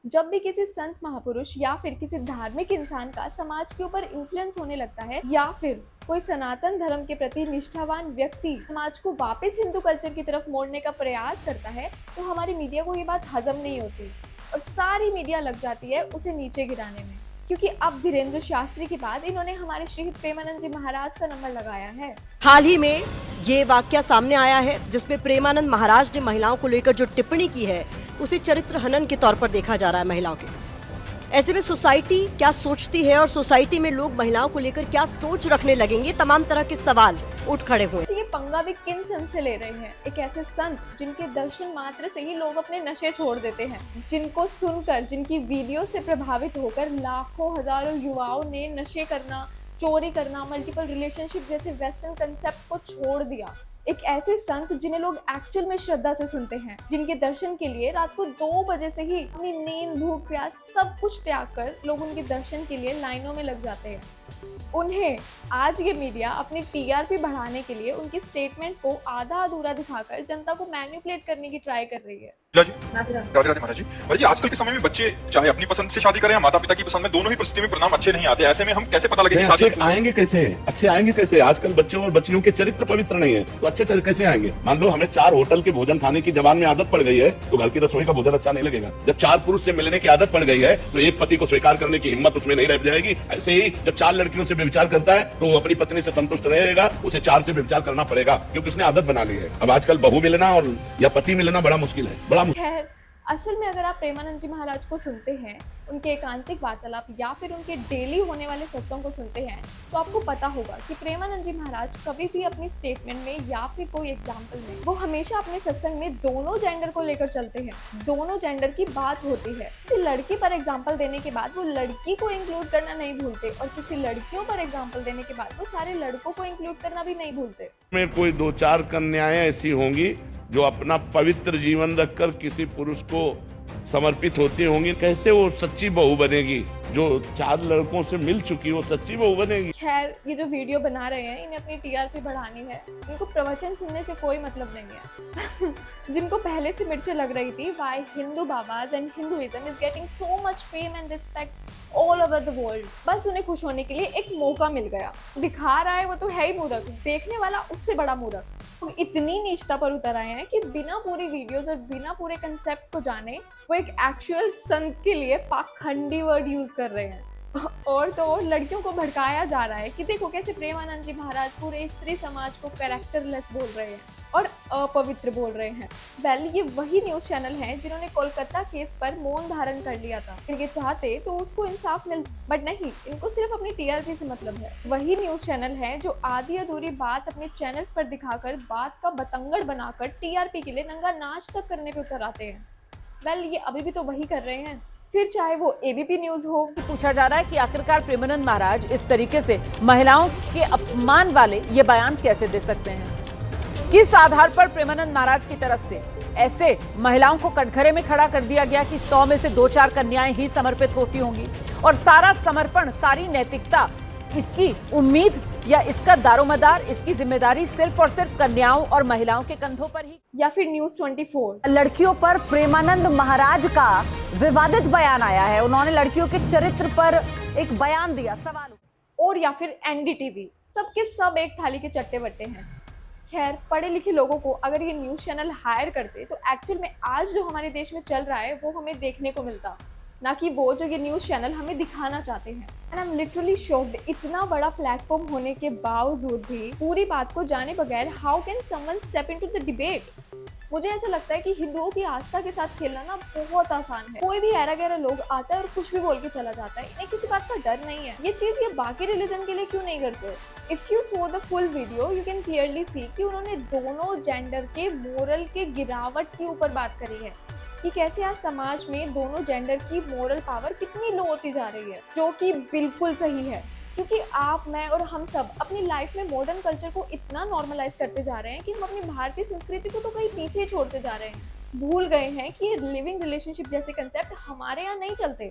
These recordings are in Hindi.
जब भी किसी संत महापुरुष या फिर किसी धार्मिक इंसान का समाज के ऊपर इन्फ्लुएंस होने लगता है या फिर कोई सनातन धर्म के प्रति निष्ठावान व्यक्ति समाज को वापस हिंदू कल्चर की तरफ मोड़ने का प्रयास करता है तो हमारी मीडिया को ये बात हजम नहीं होती और सारी मीडिया लग जाती है उसे नीचे गिराने में, क्योंकि अब धीरेन्द्र शास्त्री के बाद इन्होंने हमारे शहीद प्रेमानंद जी महाराज का नंबर लगाया है। हाल ही में ये वाकया सामने आया है जिसमें प्रेमानंद महाराज ने महिलाओं को लेकर जो टिप्पणी की है उसे चरित्र हनन के तौर पर देखा जा रहा है महिलाओं के। ऐसे में सोसाइटी क्या सोचती है और सोसाइटी में लोग महिलाओं को लेकर क्या सोच रखने लगेंगे, तमाम तरह के सवाल उठ खड़े हुए। ये पंगा भी किन संत से ले रहे हैं? एक ऐसे संत जिनके दर्शन मात्र से ही लोग अपने नशे छोड़ देते हैं, जिनको सुनकर, जिनकी वीडियो से प्रभावित होकर लाखों हजारों युवाओं ने नशे करना, चोरी करना, मल्टीपल रिलेशनशिप जैसे वेस्टर्न कंसेप्ट को छोड़ दिया। एक ऐसे संत जिन्हें लोग एक्चुअल में श्रद्धा से सुनते हैं, जिनके दर्शन के लिए रात को 2 बजे से ही अपनी नींद, भूख, प्यास सब कुछ त्याग कर लोग उनके दर्शन के लिए लाइनों में लग जाते हैं। उन्हें आज ये मीडिया अपनी टीआरपी बढ़ाने के लिए उनकी स्टेटमेंट को आधा अधूरा दिखाकर जनता को मैनिपुलेट करने की ट्राई कर रही है। राधे राधे महाराज जी, आजकल के समय में बच्चे चाहे अपनी पसंद से शादी करें या माता पिता की पसंद में, दोनों ही परिस्थिति में परिणाम अच्छे नहीं आते। ऐसे में हम कैसे पता लगे अच्छे आएंगे कैसे? अच्छे आएंगे कैसे? आजकल बच्चों और बच्चियों के चरित्र पवित्र नहीं है तो अच्छे कैसे आएंगे? मान लो हमें 4 होटल के भोजन खाने की जबान में आदत पड़ गई है तो घर की रसोई का भोजन अच्छा नहीं लगेगा। जब 4 पुरुष से मिलने की आदत पड़ गई है तो एक पति को स्वीकार करने की हिम्मत उसमें नहीं रह जाएगी। ऐसे ही जब 4 लड़कियों से व्यभिचार करता है तो वो अपनी पत्नी से संतुष्ट रहेगा, उसे 4 से व्यभिचार करना पड़ेगा क्योंकि उसने आदत बना ली है। अब आजकल बहू मिलना और या पति मिलना बड़ा मुश्किल है, बड़ा मुश्किल। असल में अगर आप प्रेमानंद जी महाराज को सुनते हैं, उनके एकांतिक वार्तालाप या फिर उनके डेली होने वाले सत्संग को सुनते हैं तो आपको पता होगा कि प्रेमानंद जी महाराज कभी भी अपनी स्टेटमेंट में या फिर कोई एग्जाम्पल में वो हमेशा अपने सत्संग में दोनों जेंडर को लेकर चलते हैं। दोनों जेंडर की बात होती है। किसी लड़की पर एग्जाम्पल देने के बाद वो लड़की को इंक्लूड करना नहीं भूलते और किसी लड़कियों पर एग्जाम्पल देने के बाद वो सारे लड़कों को इंक्लूड करना भी नहीं भूलते। में कोई 2-4 कन्याएं ऐसी होंगी जो अपना पवित्र जीवन रखकर किसी पुरुष को समर्पित होती होंगी। कैसे वो सच्ची बहू बनेगी? जो 4 लड़कों से मिल चुकी वो सच्ची बहू बनेगी? खैर, ये जो वीडियो बना रहे हैं इन्हें अपनी टीआरपी बढ़ानी है। इनको प्रवचन सुनने से कोई मतलब नहीं है। जिनको पहले से मिर्चें लग रही थी why Hindu babas and Hinduism is getting so much fame and respect all over the world, बस उन्हें खुश होने के लिए एक मौका मिल गया। दिखा रहा है वो तो है ही मूर्ख, देखने वाला उससे बड़ा मूर्ख। तो इतनी नीचता पर उतर आए हैं कि बिना पूरी वीडियोस और बिना पूरे कंसेप्ट को जाने वो एक एक्चुअल संत के लिए पाखंडी वर्ड यूज कर रहे हैं। और तो और लड़कियों को भड़काया जा रहा है कि देखो कैसे प्रेमानंद जी महाराज पूरे स्त्री समाज को कैरेक्टरलेस बोल रहे हैं और अपवित्र बोल रहे हैं। वेल, ये वही न्यूज चैनल हैं जिन्होंने कोलकाता केस पर मौन धारण कर लिया था। इनके चाहते तो उसको इंसाफ मिल, बट नहीं, इनको सिर्फ अपनी टीआरपी से मतलब है। वही न्यूज चैनल है जो आधी अधूरी बात अपने चैनल्स पर दिखाकर बात का बतंगड़ बनाकर टीआरपी के लिए नंगा नाच तक करने पे उतर आते हैं। वेल, ये अभी भी तो वही कर रहे हैं, फिर चाहे वो एबीपी न्यूज हो। पूछा जा रहा है कि आखिरकार प्रेमानंद महाराज इस तरीके से महिलाओं के अपमान वाले ये बयान कैसे दे सकते हैं? किस आधार पर प्रेमानंद महाराज की तरफ से ऐसे महिलाओं को कटघरे में खड़ा कर दिया गया कि 100 में से 2-4 कन्याएं ही समर्पित होती होंगी और सारा समर्पण, सारी नैतिकता, इसकी उम्मीद या इसका दारोमदार, इसकी जिम्मेदारी सिर्फ और सिर्फ कन्याओं और महिलाओं के कंधों पर ही? या फिर न्यूज 24 लड़कियों पर प्रेमानंद महाराज का विवादित बयान आया है। उन्होंने लड़कियों के चरित्र पर एक बयान दिया, सवाल। और या फिर एनडीटीवी, सबके सब एक थाली के चट्टे बट्टे हैं। खैर, पढ़े लिखे लोगों को अगर ये न्यूज चैनल हायर करते तो एक्चुअल में आज जो हमारे देश में चल रहा है वो हमें देखने को मिलता, ना कि वो जो ये न्यूज चैनल हमें दिखाना चाहते हैं। And I am literally shocked, इतना बड़ा प्लेटफॉर्म होने के बावजूद भी पूरी बात को जाने बगैर how can someone step into the debate? मुझे ऐसा लगता है कि हिंदुओं की आस्था के साथ खेलना ना बहुत आसान है। कोई भी ऐरा गैरा लोग आता है और कुछ भी बोल के चला जाता है, इन्हें किसी बात का डर नहीं है। ये चीज ये बाकी रिलीजन के लिए क्यों नहीं करते? If you so the full video you can clearly see कि उन्होंने दोनों जेंडर के मोरल के गिरावट के ऊपर बात करी है कि कैसे आज समाज में दोनों जेंडर की मोरल पावर कितनी लो होती जा रही है, जो कि बिल्कुल सही है। क्योंकि आप, मैं और हम सब अपनी लाइफ में मॉडर्न कल्चर को इतना नॉर्मलाइज करते जा रहे हैं कि हम अपनी भारतीय संस्कृति को तो कहीं पीछे छोड़ते जा रहे हैं। भूल गए हैं कि लिविंग रिलेशनशिप जैसे कंसेप्ट हमारे यहाँ नहीं चलते।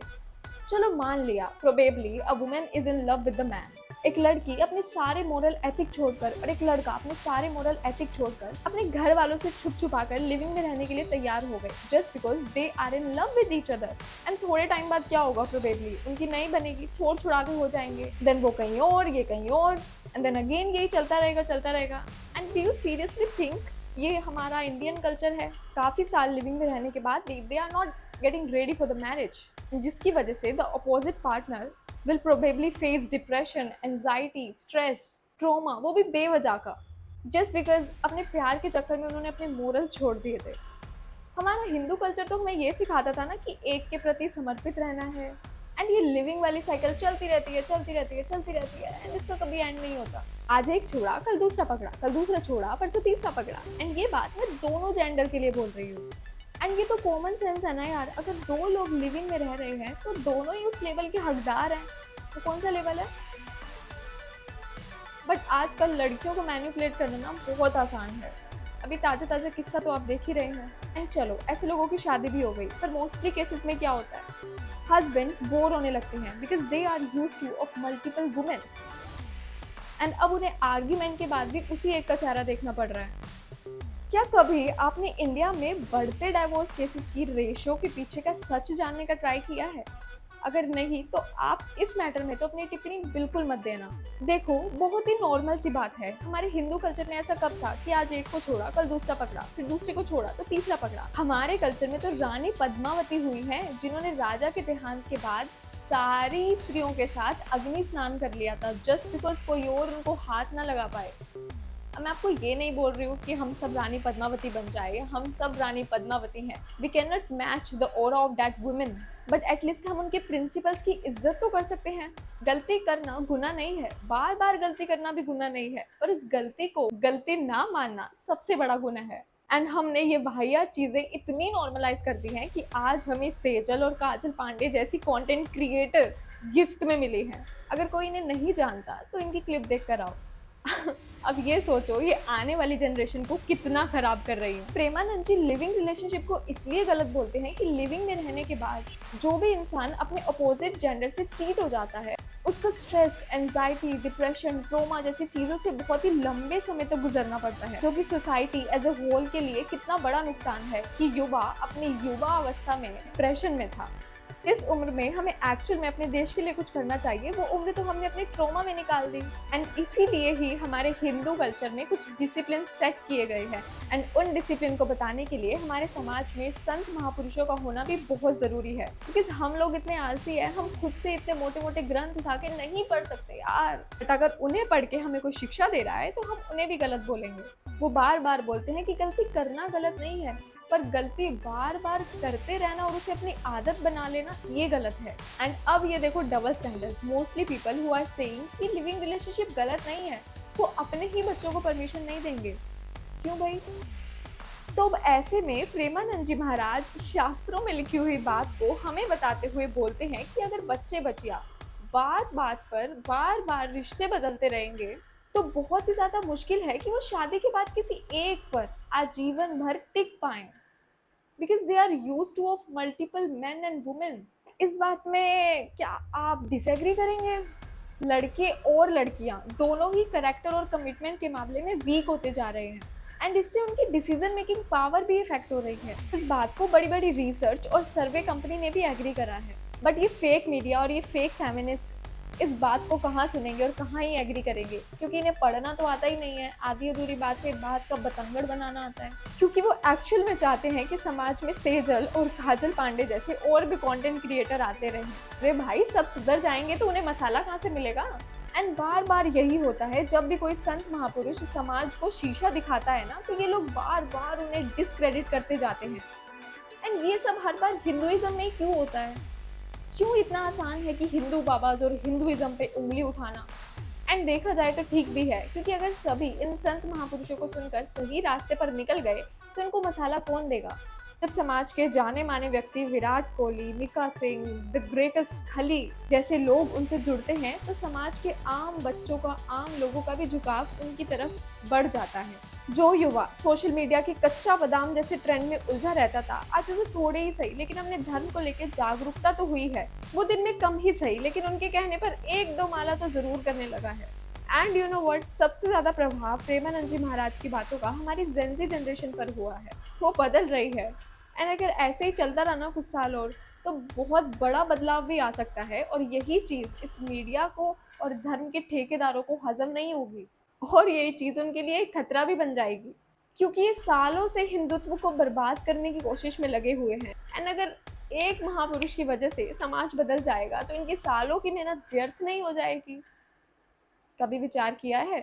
चलो मान लिया probably a woman is in love with the man, एक लड़की अपने सारे मोरल एथिक छोड़कर और एक लड़का अपने सारे मोरल एथिक छोड़कर अपने घर वालों से छुप छुपाकर लिविंग में रहने के लिए तैयार हो गए just because they are in love with each other. And थोड़े टाइम बाद क्या होगा, प्रोबेबली उनकी नहीं बनेगी, छोड़ छुड़ा के हो जाएंगे, देन वो कहीं और, ये कहीं और, एंड देन अगेन यही चलता रहेगा। And do you seriously think ये हमारा इंडियन कल्चर है? काफ़ी साल लिविंग में रहने के बाद they are not getting ready for the marriage, जिसकी वजह से the opposite partner will probably face depression, anxiety, stress, trauma, वो भी बेवजह का, just because अपने प्यार के चक्कर में उन्होंने अपने मोरल्स छोड़ दिए थे। हमारा हिंदू कल्चर तो हमें ये सिखाता था ना कि एक के प्रति समर्पित रहना है, एंड ये लिविंग वाली साइकिल चलती रहती है एंड इसका कभी एंड नहीं होता। आज एक छोड़ा, कल दूसरा पकड़ा, कल दूसरा छोड़ा, परसों तीसरा पकड़ा। एंड ये बात मैं दोनों जेंडर के लिए बोल रही हूँ। एंड ये तो कॉमन सेंस है ना यार, अगर दो लोग लिविंग में रह रहे हैं तो दोनों ही उस लेवल के हकदार हैं, तो कौन सा लेवल है? बट आजकल लड़कियों को मैनिपुलेट करना ना बहुत आसान है। अभी ताज़ा किस्सा तो आप देख ही रहे हैं। एंड चलो ऐसे लोगों की शादी भी हो गई, पर मोस्टली केसेस में क्या होता है, हस्बैंड्स बोर होने लगते हैं because they are used to of multiple womens, and अब उन्हें आर्ग्यूमेंट के बाद भी उसी एक का चेहरा देखना पड़ रहा है। क्या कभी आपने इंडिया में बढ़ते डाइवोर्स केसेस की रेशो के पीछे का सच जानने का ट्राई किया है? अगर नहीं तो आप इस मैटर में तो अपनी टिप्पणी बिल्कुल मत देना। देखो बहुत ही नॉर्मल सी बात है, हमारे हिंदू कल्चर में ऐसा कब था कि आज एक को छोड़ा कल दूसरा पकड़ा, फिर दूसरे को छोड़ा तो तीसरा पकड़ा। हमारे कल्चर में तो रानी पद्मावती हुई हैं जिन्होंने राजा के देहांत के बाद सारी स्त्रियों के साथ अग्नि स्नान कर लिया था जस्ट बिकॉज कोई और उनको हाथ ना लगा पाए। अब मैं आपको ये नहीं बोल रही हूँ कि हम सब रानी पद्मावती बन जाए, हम सब रानी पद्मावती हैं, we can not match the aura of that women, but at least हम उनके प्रिंसिपल्स की इज्जत तो कर सकते हैं। गलती करना गुनाह नहीं है, बार बार गलती करना भी गुनाह नहीं है, पर उस गलती को गलती ना मानना सबसे बड़ा गुनाह है। एंड हमने ये वाहियात चीज़ें इतनी नॉर्मलाइज कर दी हैं कि आज हमें सेजल और काजल पांडे जैसी कंटेंट क्रिएटर गिफ्ट में मिली हैं। अगर कोई इन्हें नहीं जानता तो इनकी क्लिप देख कर आओ। अब ये सोचो ये आने वाली जनरेशन को कितना खराब कर रही है। प्रेमानंद जी लिविंग रिलेशनशिप को इसलिए गलत बोलते हैं कि लिविंग में रहने के बाद जो भी इंसान अपने अपोजिट जेंडर से चीट हो जाता है उसका स्ट्रेस, एंजाइटी, डिप्रेशन, ट्रोमा जैसी चीज़ों से बहुत ही लंबे समय तक गुजरना पड़ता है, जो कि सोसाइटी एज अ होल के लिए कितना बड़ा नुकसान है कि युवा अपनी युवा अवस्था में डिप्रेशन में था। इस उम्र में हमें एक्चुअल में अपने देश के लिए कुछ करना चाहिए, वो उम्र तो हमने अपने ट्रॉमा में निकाल दी। एंड इसीलिए ही हमारे हिंदू कल्चर में कुछ डिसिप्लिन सेट किए गए हैं, एंड उन डिसिप्लिन को बताने के लिए हमारे समाज में संत महापुरुषों का होना भी बहुत ज़रूरी है। बिकॉज हम लोग इतने आलसी है, हम खुद से इतने मोटे मोटे ग्रंथ उठा के नहीं पढ़ सकते यार, बट अगर उन्हें पढ़ के हमें कोई शिक्षा दे रहा है तो हम उन्हें भी गलत बोलेंगे। वो बार बार बोलते हैं कि गलती करना गलत नहीं है, पर गलती बार बार करते रहना और उसे अपनी आदत बना लेना ये गलत है। एंड अब ये देखो double standard, mostly people who are saying कि लिविंग रिलेशनशिप गलत नहीं है वो अपने ही बच्चों को परमिशन नहीं देंगे। क्यों भाई? तो अब ऐसे में प्रेमानंद जी महाराज शास्त्रों में लिखी हुई बात को हमें बताते हुए बोलते हैं कि अगर बच्चे बच्चियां बात बात पर बार बार रिश्ते बदलते रहेंगे तो बहुत ही ज्यादा मुश्किल है कि वो शादी के बाद किसी एक पर आजीवन भर टिक पाएं, because they are used to of multiple men and women. इस बात में क्या आप डिसएग्री करेंगे? लड़के और लड़कियां दोनों ही कैरेक्टर और कमिटमेंट के मामले में वीक होते जा रहे हैं, एंड इससे उनकी डिसीजन मेकिंग पावर भी इफेक्ट हो रही है। इस बात को बड़ी बड़ी रिसर्च और सर्वे कंपनी ने भी एग्री करा है, बट ये फेक मीडिया और ये फेक फेमिनिस्ट इस बात को कहाँ सुनेंगे और कहाँ ही एग्री करेंगे, क्योंकि इन्हें पढ़ना तो आता ही नहीं है, आधी अधूरी बात से बात का बतंगड़ बनाना आता है, क्योंकि वो एक्चुअल में चाहते हैं कि समाज में सेजल और काजल पांडे जैसे और भी कंटेंट क्रिएटर आते रहें। अरे भाई सब सुधर जाएंगे तो उन्हें मसाला कहाँ से मिलेगा? एंड बार बार यही होता है, जब भी कोई संत महापुरुष समाज को शीशा दिखाता है ना तो ये लोग बार बार उन्हें डिसक्रेडिट करते जाते हैं। एंड ये सब हर बार हिंदुइज्म में क्यों होता है? क्यों इतना आसान है कि हिंदू बाबाज और हिंदुइज्म पे उंगली उठाना? एंड देखा जाए तो ठीक भी है, क्योंकि अगर सभी इन संत महापुरुषों को सुनकर सही रास्ते पर निकल गए तो इनको मसाला कौन देगा? जब समाज के जाने माने व्यक्ति विराट कोहली, मिका सिंह, द ग्रेटेस्ट खली जैसे लोग उनसे जुड़ते हैं तो समाज के आम बच्चों का, आम लोगों का भी झुकाव उनकी तरफ बढ़ जाता है। जो युवा सोशल मीडिया के कच्चा बादाम जैसे ट्रेंड में उलझा रहता था, आज उसे थोड़े ही सही लेकिन अपने धर्म को लेकर जागरूकता तो हुई है। वो दिन में कम ही सही लेकिन उनके कहने पर 1-2 माला तो जरूर करने लगा है। एंड यू नो व्हाट, सबसे ज्यादा प्रभाव प्रेमानंद जी महाराज की बातों का हमारी जेनजी जनरेशन पर हुआ है। वो बदल रही है एंड अगर ऐसे ही चलता रहा ना कुछ साल और, तो बहुत बड़ा बदलाव भी आ सकता है। और यही चीज इस मीडिया को और धर्म के ठेकेदारों को हजम नहीं होगी और यही चीज उनके लिए एक खतरा भी बन जाएगी, क्योंकि ये सालों से हिंदुत्व को बर्बाद करने की कोशिश में लगे हुए हैं। एंड अगर एक महापुरुष की वजह से समाज बदल जाएगा तो इनकी सालों की मेहनत व्यर्थ नहीं हो जाएगी। कभी विचार किया है